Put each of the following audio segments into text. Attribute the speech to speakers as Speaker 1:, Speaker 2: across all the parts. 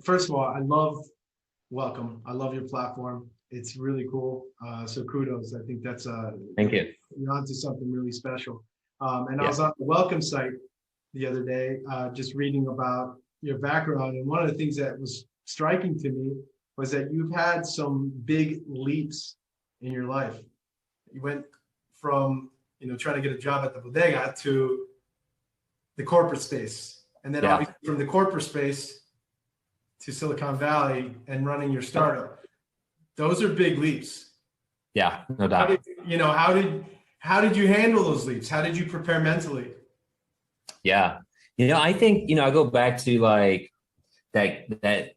Speaker 1: First of all, welcome. I love your platform. It's really cool. So kudos. I think that's
Speaker 2: Thank you.
Speaker 1: you're onto something really special. And I
Speaker 2: Yeah.
Speaker 1: was on the welcome site the other day, just reading about your background. And one of the things that was striking to me was that you've had some big leaps in your life. You went from, trying to get a job at the bodega to the corporate space. And then obviously from the corporate space to Silicon Valley and running your startup. Those are big leaps.
Speaker 2: Yeah, no doubt.
Speaker 1: How did you handle those leaps? How did you prepare mentally?
Speaker 2: Yeah. I think, I go back to like that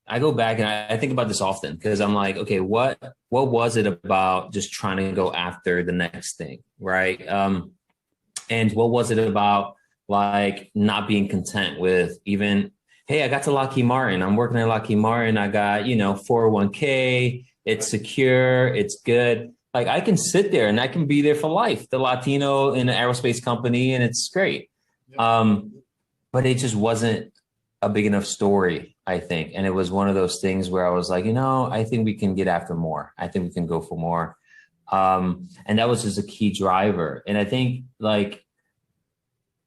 Speaker 2: I go back and I think about this often because I'm like, okay, what was it about just trying to go after the next thing, right? And what was it about like not being content with even, hey, I got to Lockheed Martin. I'm working at Lockheed Martin. I got, 401k. It's secure. It's good. Like I can sit there and I can be there for life, the Latino in an aerospace company, and it's great. Yep. But it just wasn't a big enough story, I think. And it was one of those things where I was like, I think we can get after more. I think we can go for more. And that was just a key driver. And I think like,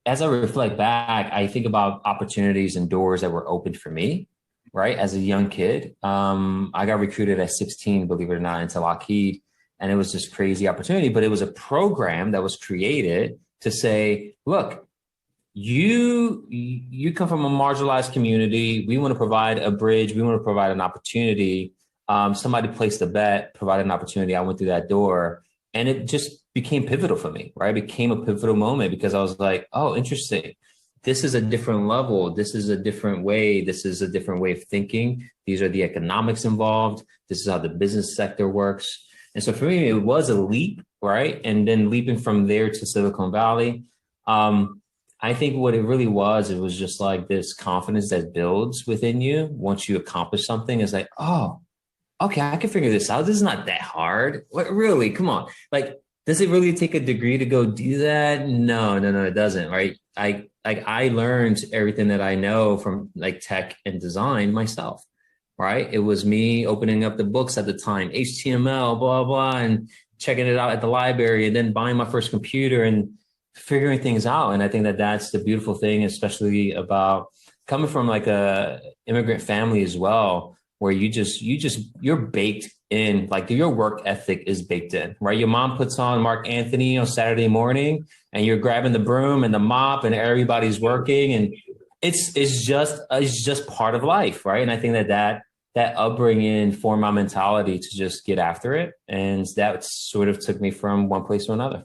Speaker 2: as I reflect back, I think about opportunities and doors that were opened for me, right? As a young kid, I got recruited at 16, believe it or not, into Lockheed. And it was this crazy opportunity, but it was a program that was created to say, look, you come from a marginalized community. We want to provide a bridge. We want to provide an opportunity. Somebody placed a bet, provided an opportunity. I went through that door and it just became pivotal for me, right? It became a pivotal moment because I was like, oh, interesting. This is a different level. This is a different way. This is a different way of thinking. These are the economics involved. This is how the business sector works. And so for me, it was a leap, right? And then leaping from there to Silicon Valley. I think what it really was, it was just like this confidence that builds within you once you accomplish something. It's like, oh, okay, I can figure this out. This is not that hard. What, really? Come on. Like, does it really take a degree to go do that? No, it doesn't, right? I learned everything that I know from like tech and design myself, right? It was me opening up the books at the time, HTML, blah, blah, and checking it out at the library and then buying my first computer and figuring things out. And I think that that's the beautiful thing, especially about coming from like a immigrant family as well, where you're baked in, like your work ethic is baked in, right? Your mom puts on Mark Anthony on Saturday morning and you're grabbing the broom and the mop and everybody's working. And it's just part of life, right? And I think that upbringing formed my mentality to just get after it. And that sort of took me from one place to another.